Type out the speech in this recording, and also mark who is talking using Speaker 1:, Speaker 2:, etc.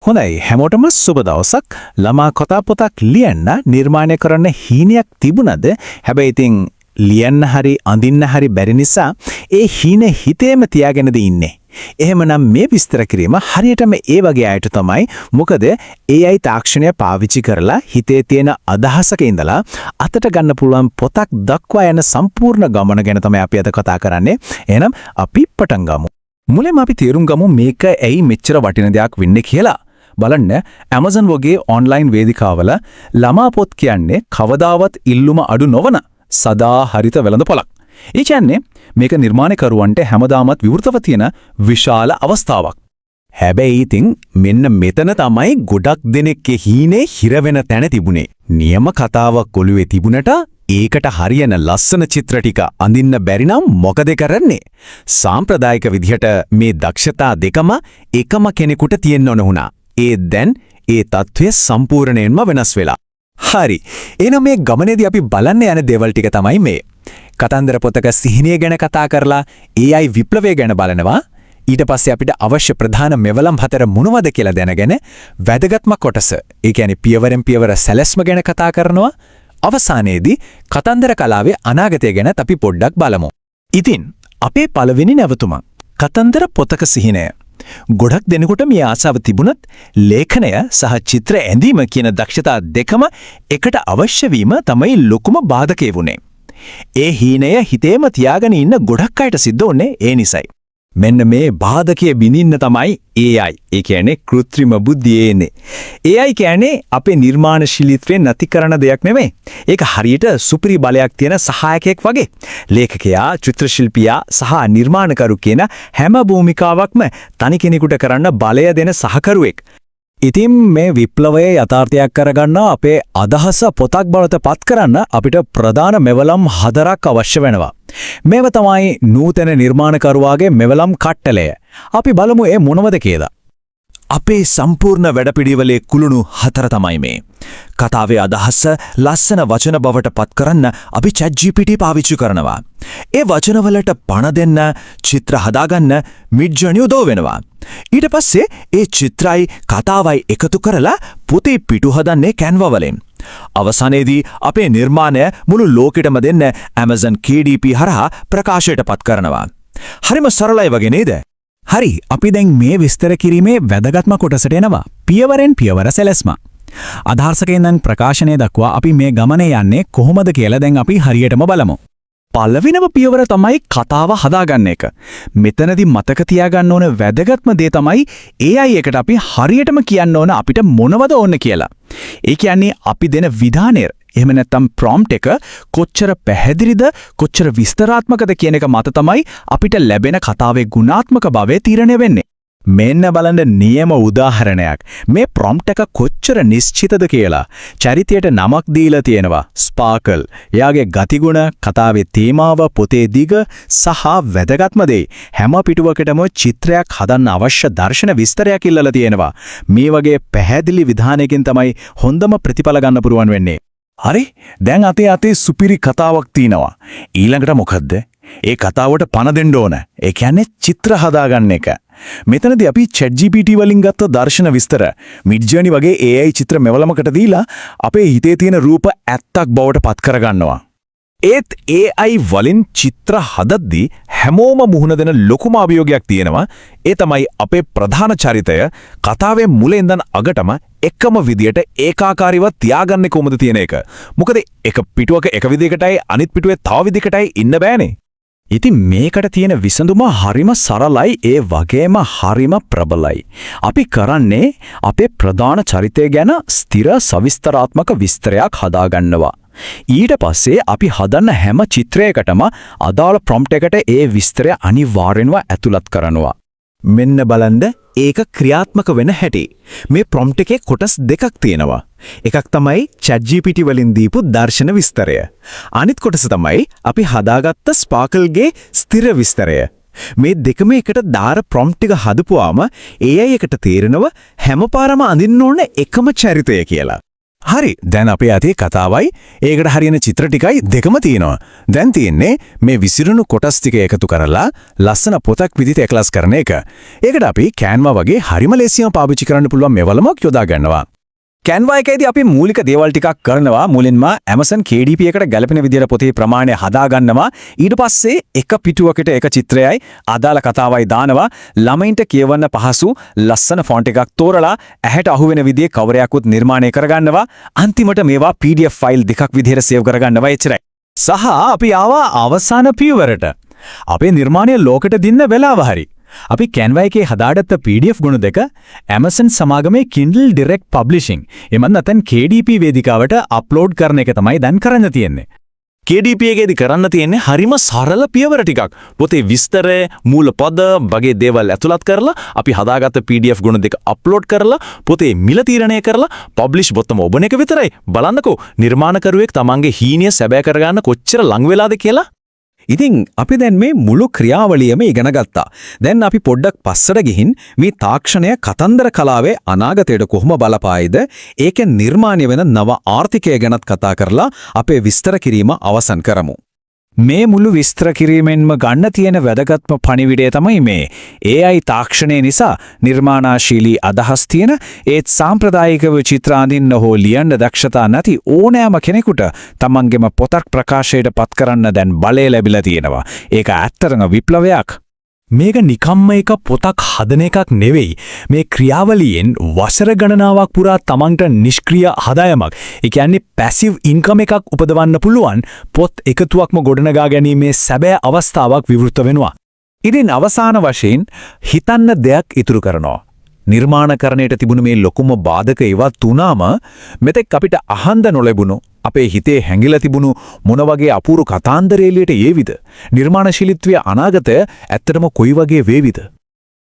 Speaker 1: හොඳයි හැමෝටම සුබ දවසක්. ළමා කතා පොතක් ලියන්න නිර්මාණය කරන්න හීනයක් තිබුණද? හැබැයි ඉතින් ලියන්න හරි අඳින්න හරි බැරි නිසා ඒ හීන හිතේම තියාගෙනද ඉන්නේ. එහෙමනම් මේ විස්තර කිරීම හරියටම ඒ වගේ අයට තමයි. මොකද AI තාක්ෂණය පාවිච්චි කරලා හිතේ තියෙන අදහසක ඉඳලා අතට ගන්න පුළුවන් පොතක් දක්වා යන සම්පූර්ණ ගමන ගැන තමයි අපි අද කතා කරන්නේ. එහෙනම් අපි පටන් ගමු. මුලින්ම අපි තේරුම් ගමු මේක ඇයි මෙච්චර වටින දෙයක් වෙන්නේ කියලා. බලන්න Amazon වගේ ඔන්ලයින් වේදිකාවල ළමා පොත් කියන්නේ කවදාවත් ඉල්ලුම අඩු නොවන සදා හරිත වෙළඳපොළක්. ඒ කියන්නේ මේක නිර්මාණකරුවන්ට හැමදාමත් විවෘතව තියෙන විශාල අවස්ථාවක්. හැබැයි ඉතින් මෙන්න මෙතන තමයි ගොඩක් දෙනෙක්ගේ හීනේ හිර වෙන තැන තිබුණේ. නියම කතාවක් ඔළුවේ තිබුණට ඒකට හරියන ලස්සන චිත්‍ර ටික අඳින්න බැරි නම් මොකද කරන්නේ? සාම්ප්‍රදායික විදිහට මේ දක්ෂතා දෙකම එකම කෙනෙකුට තියෙන්න ඕන වුණා. ඒ දැන් ඒ තත්ත්වය සම්පූර්ණයෙන්ම වෙනස් වෙලා. හරි. එහෙනම් මේ ගමනේදී අපි බලන්න යන දේවල් ටික තමයි මේ. කතන්දර පොතක සිහිනය ගැන කතා කරලා AI විප්ලවය ගැන බලනවා. ඊට පස්සේ අපිට අවශ්‍ය ප්‍රධාන මෙවලම් හතර මොනවද කියලා දැනගෙන වැදගත්ම කොටස, ඒ කියන්නේ පියවරෙන් පියවර සැලැස්ම ගැන කතා කරනවා. අවසානයේදී කතන්දර කලාවේ අනාගතය ගැන අපි පොඩ්ඩක් බලමු. ඉතින් අපේ පළවෙනි නැවතුම කතන්දර පොතක සිහිනය. ගොඩක් දෙනෙකුට මේ ආසාව තිබුණත් ලේඛනය සහ චිත්‍ර ඇඳීම කියන දක්ෂතා දෙකම එකට අවශ්‍ය වීම තමයි ලොකුම බාධකේ වුනේ. ඒ හීනය හිතේම තියාගෙන ඉන්න ගොඩක් අයට සිද්ධ වුනේ ඒ නිසයි. මෙන්න මේ බාධකයේ බිඳින්න තමයි AI. ඒ කියන්නේ කෘත්‍රිම බුද්ධිය එන්නේ. AI කියන්නේ අපේ නිර්මාණශීලීත්වය නැති කරන දෙයක් නෙමෙයි. ඒක හරියට සුපිරි බලයක් තියෙන සහායකයෙක් වගේ. ලේඛකයා, චිත්‍රශිල්පියා සහ නිර්මාණකරු කියන හැම භූමිකාවක්ම තනි කෙනෙකුට කරන්න බලය දෙන සහකරුවෙක්. ඉතින් මේ විප්ලවයේ යථාර්ථයක් කරගන්න අපේ අදහස පොතක් බවට පත් කරන්න අපිට ප්‍රධාන මෙවලම් 4ක් අවශ්‍ය වෙනවා. මේව තමයි නූතන නිර්මාණකරුවාගේ මෙවලම් කට්ටලය. අපි බලමු ඒ මොනවද කියලා. අපේ සම්පූර්ණ වැඩපිළිවෙලේ කුළුණු 4 තමයි මේ. කතාවේ අදහස ලස්සන වචන බවට පත් කරන්න අපි ChatGPT පාවිච්චි කරනවා. ඒ වචනවලට පණ දෙන්න, චිත්‍ර හදාගන්න Midjourney උදව් වෙනවා. ඊට පස්සේ ඒ චිත්‍රයි කතාවයි එකතු කරලා පොතේ පිටු හදන්නේ Canva වලින්. අවසානයේදී අපේ නිර්මාණය මුළු ලෝකෙටම දෙන්න Amazon KDP හරහා ප්‍රකාශයට පත් කරනවා. හරිම සරලයි වගේ නේද? හරි, අපි දැන් මේ විස්තර කිරීමේ වැදගත්ම කොටසට එනවා. පියවරෙන් පියවර සැලැස්ම. අදහසකෙන් දැන් ප්‍රකාශනය දක්වා අපි මේ ගමනේ යන්නේ කොහොමද කියලා දැන් අපි හරියටම බලමු. පළවෙනිම පියවර තමයි කතාව හදාගන්න එක. මෙතනදී මතක තියාගන්න ඕන වැදගත්ම දේ තමයි AI එකට අපි හරියටම කියන්න ඕන අපිට මොනවද ඕන කියලා. ඒ කියන්නේ අපි දෙන විධානය, එහෙම නැත්නම් ප්‍රොම්ප්ට් එක කොච්චර පැහැදිලිද, කොච්චර විස්තරාත්මකද කියන එක මත තමයි අපිට ලැබෙන කතාවේ ගුණාත්මක භාවය තීරණය වෙන්නේ. මෙන්න බලන්න නියම උදාහරණයක්. මේ ප්‍රොම්ප්ට් එක කොච්චර නිශ්චිතද කියලා. චරිතයට නමක් දීලා තියෙනවා. ස්පාර්කල්. එයාගේ ගතිගුණ, කතාවේ තේමාව, පොතේ දිග සහ වැදගත්ම දේ හැම පිටුවකටම චිත්‍රයක් හදන්න අවශ්‍ය දර්ශන විස්තරයක් ඉල්ලලා තියෙනවා. මේ වගේ පැහැදිලි විධානයකින් තමයි හොඳම ප්‍රතිඵල ගන්න පුරුවන් වෙන්නේ. හරි, දැන් අතේ සුපිරි කතාවක් තියෙනවා. ඊළඟට මොකද්ද? ඒ කතාවට පණ දෙන්න ඕන. ඒ කියන්නේ චිත්‍ර හදාගන්න එක. මෙතනදී අපි ChatGPT වලින් ගත්ත දර්ශන විස්තර Midjourney වගේ AI චිත්‍ර මෙවලමකට දීලා අපේ හිතේ තියෙන රූප ඇත්තක් බවට පත් කරගන්නවා. ඒත් AI වලින් චිත්‍ර හදද්දී හැමෝම මුහුණ දෙන ලොකුම අභියෝගයක් තියෙනවා. ඒ තමයි අපේ ප්‍රධාන චරිතය කතාවේ මුලින් ඉඳන් අගටම එකම විදියට ඒකාකාරීව තියාගන්නේ කොහොමද තියෙන එක. මොකද එක පිටුවක එක විදියකටයි අනිත් පිටුවේ තව විදියකටයි ඉන්න බෑනේ. ඉතින් මේකට තියෙන විසඳුම හරිම සරලයි, ඒ වගේම හරිම ප්‍රබලයි. අපි කරන්නේ අපේ ප්‍රධාන චරිතය ගැන ස්ථිර සවිස්තරාත්මක විස්තරයක් හදාගන්නවා. ඊට පස්සේ අපි හදන්න හැම චිත්‍රයකටම අදාළ ප්‍රොම්ප්ට් එකට ඒ විස්තරය අනිවාර්යෙන්ම ඇතුළත් කරනවා. මෙන්න බලන්න ඒක ක්‍රියාත්මක වෙන හැටි. මේ ප්‍රොම්ප්ට් එකේ කොටස් දෙකක් තියෙනවා. එකක් තමයි ChatGPT වලින් දීපු දර්ශන විස්තරය. අනිත් කොටස තමයි අපි හදාගත්ත ස්පාර්කල්ගේ ස්ථිර විස්තරය. මේ දෙකම එකට දාර ප්‍රොම්ප්ට් ටික හදපුවාම AI එකට තේරෙනවා හැම පාරම අඳින්න ඕන එකම චරිතය කියලා. හරි දැන් අපේ අතේ කතාවයි ඒකට හරියන චිත්‍ර ටිකයි දෙකම තියෙනවා. දැන් තියෙන්නේ මේ විසිරුණු කොටස් ටික එකතු කරලා ලස්සන පොතක් විදිහට එකලස් කරන එක. ඒකට අපි Canva වගේ හරිම ලේසියෙන් පාවිච්චි කරන්න පුළුවන් මෙවලමක් යොදා ගන්නවා. Canva එකේදී අපි මූලික දේවල් ටිකක් කරනවා. මුලින්ම Amazon KDP එකට ගැලපෙන විදිහට පොතේ ප්‍රමාණය හදා ගන්නවා. ඊට පස්සේ එක පිටුවකට එක චිත්‍රයයි අදාළ කතාවයි දානවා. ළමයින්ට කියවන්න පහසු ලස්සන ෆොන්ට් එකක් තෝරලා ඇහැට අහු වෙන විදිහේ කවරයක්වත් නිර්මාණය කරගන්නවා. අන්තිමට මේවා PDF ෆයිල් දෙකක් විදිහට සේව් කරගන්නවා එච්චරයි. සහ අපි ආවා අවසාන පියවරට. අපේ නිර්මාණය ලෝකෙට දින්න වෙලාව හරි. අපි Canva එකේ හදාගත්ත PDF ගුණ දෙක Amazon සමාගමේ Kindle Direct Publishing එමන් නැත්නම් KDP වේදිකාවට අප්ලෝඩ් කරන එක තමයි දැන් කරන්න තියෙන්නේ. KDP එකේදී කරන්න තියෙන්නේ හරිම සරල පියවර ටිකක්. පොතේ විස්තරය, මූල පද වගේ දේවල් ඇතුළත් කරලා අපි හදාගත්ත PDF ගුණ දෙක අප්ලෝඩ් කරලා පොතේ මිල තීරණය කරලා පබ්ලිෂ් බොත්තම ඔබන එක විතරයි. බලන්නකෝ නිර්මාණකරුවෙක් තමන්ගේ හීනිය සැබෑ කරගන්න කොච්චර ලං වෙලාද කියලා. ඉතින් අපි දැන් මේ මුළු ක්‍රියාවලියම ඉගෙන ගත්තා. දැන් අපි පොඩ්ඩක් පස්සට ගිහින් මේ තාක්ෂණය කතන්දර කලාවේ අනාගතයට කොහොම බලපායිද ඒකෙන් නිර්මාණය වෙන නව ආර්ථිකය ගැනත් කතා කරලා අපේ විස්තර කිරීම අවසන් කරමු. මේ මුළු විස්තර කිරීමෙන්ම ගන්න තියෙන වැදගත්ම පණිවිඩය තමයි මේ AI තාක්ෂණය නිසා නිර්මාණශීලී අදහස් තියෙන ඒත් සාම්ප්‍රදායිකව චිත්‍ර අඳින්න හෝ ලියන්න දක්ෂතා නැති ඕනෑම කෙනෙකුට තමන්ගේම පොතක් ප්‍රකාශයට පත් කරන්න දැන් බලය ලැබිලා තියෙනවා. ඒක ඇත්තටම විප්ලවයක්. මේක නිකම්ම එක පොතක් හදන එකක් නෙවෙයි. මේ ක්‍රියාවලියෙන් වසර ගණනාවක් පුරා තමන්ට නිෂ්ක්‍රීය ආදායමක්, ඒ කියන්නේ පැසිව් ඉන්කම් එකක් උපදවන්න පුළුවන් පොත් එකතුවක්ම ගොඩනගා ගැනීමේ සැබෑ අවස්ථාවක් විවෘත වෙනවා. ඉතින් අවසාන වශයෙන් හිතන්න දෙයක් ඉතුරු කරනවා. නිර්මාණකරණයට තිබුණු මේ ලොකුම බාධක ඉවත් වුණාම මෙතෙක් අපිට අහන්න නොලැබුණු අපේ හිතේ හැංගිලා තිබුණු මොන වගේ අපූර්ව කතාන්දර එළියට ඒවිද? නිර්මාණශීලීත්වයේ අනාගතය ඇත්තටම කොයි වගේ වේවිද?